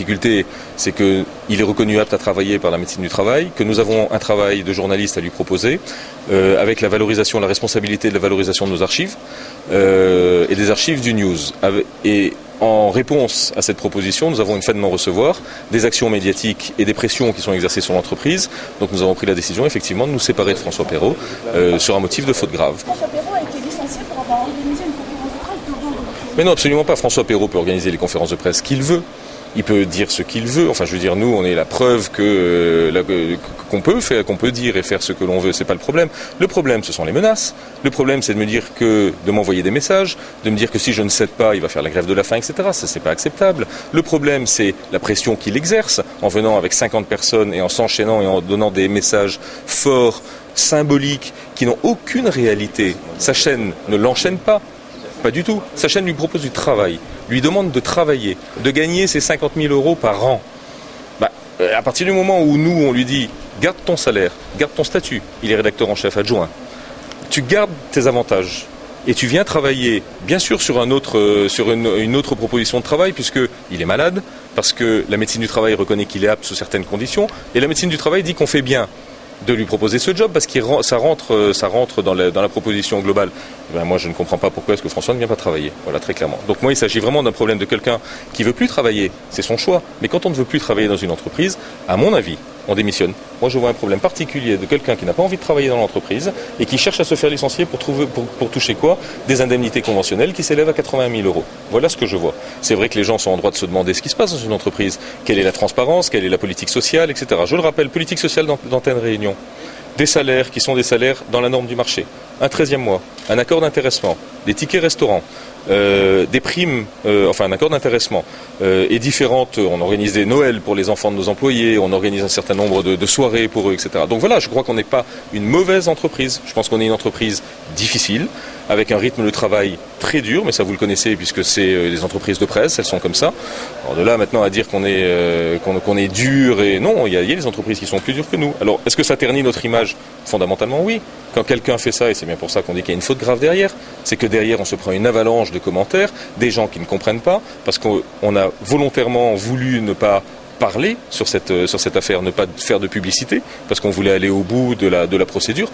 difficulté, c'est qu'il est reconnu apte à travailler par la médecine du travail, que nous avons un travail de journaliste à lui proposer, avec la valorisation, la responsabilité de la valorisation de nos archives et des archives du News. Et en réponse à cette proposition, nous avons une fin de non-recevoir, des actions médiatiques et des pressions qui sont exercées sur l'entreprise. Donc nous avons pris la décision effectivement de nous séparer de François Perrault sur un motif de faute grave. François Perrault a été licencié pour avoir organisé une conférence de presse devant vous. Mais non, absolument pas. François Perrault peut organiser les conférences de presse qu'il veut. Il peut dire ce qu'il veut. Enfin, je veux dire, nous, on est la preuve qu'on peut dire et faire ce que l'on veut. C'est pas le problème. Le problème, ce sont les menaces. Le problème, c'est de m'envoyer des messages, de me dire que si je ne cède pas, il va faire la grève de la faim, etc. Ça, c'est pas acceptable. Le problème, c'est la pression qu'il exerce en venant avec 50 personnes et en s'enchaînant et en donnant des messages forts, symboliques, qui n'ont aucune réalité. Sa chaîne ne l'enchaîne pas. Pas du tout. Sa chaîne lui propose du travail, lui demande de travailler, de gagner ses 50 000 euros par an. À partir du moment où nous, on lui dit « garde ton salaire, garde ton statut », il est rédacteur en chef adjoint, tu gardes tes avantages et tu viens travailler, bien sûr, sur une autre proposition de travail, puisqu'il est malade, parce que la médecine du travail reconnaît qu'il est apte sous certaines conditions, et la médecine du travail dit qu'on fait bien de lui proposer ce job parce que ça rentre dans la proposition globale. Moi, je ne comprends pas pourquoi est-ce que François ne vient pas travailler. Voilà, très clairement. Donc moi, il s'agit vraiment d'un problème de quelqu'un qui veut plus travailler. C'est son choix. Mais quand on ne veut plus travailler dans une entreprise, à mon avis, on démissionne. Moi, je vois un problème particulier de quelqu'un qui n'a pas envie de travailler dans l'entreprise et qui cherche à se faire licencier pour toucher quoi? Des indemnités conventionnelles qui s'élèvent à 80 000 euros. Voilà ce que je vois. C'est vrai que les gens sont en droit de se demander ce qui se passe dans une entreprise. Quelle est la transparence? Quelle est la politique sociale, etc. Je le rappelle, politique sociale d'antenne Réunion. Des salaires qui sont des salaires dans la norme du marché, un 13e mois, un accord d'intéressement, des tickets restaurants, des primes, un accord d'intéressement et différentes. On organise des Noëls pour les enfants de nos employés, on organise un certain nombre de soirées pour eux, etc. Donc voilà, je crois qu'on n'est pas une mauvaise entreprise. Je pense qu'on est une entreprise difficile, avec un rythme de travail très dur, mais ça vous le connaissez puisque c'est des entreprises de presse, elles sont comme ça. Alors de là maintenant à dire qu'on est dur et non, il y a des entreprises qui sont plus dures que nous. Alors est-ce que ça ternit notre image? Fondamentalement oui. Quand quelqu'un fait ça, et c'est bien pour ça qu'on dit qu'il y a une faute grave derrière, c'est que derrière on se prend une avalanche de commentaires, des gens qui ne comprennent pas, parce qu'on a volontairement voulu ne pas parler sur cette affaire, ne pas faire de publicité, parce qu'on voulait aller au bout de la procédure.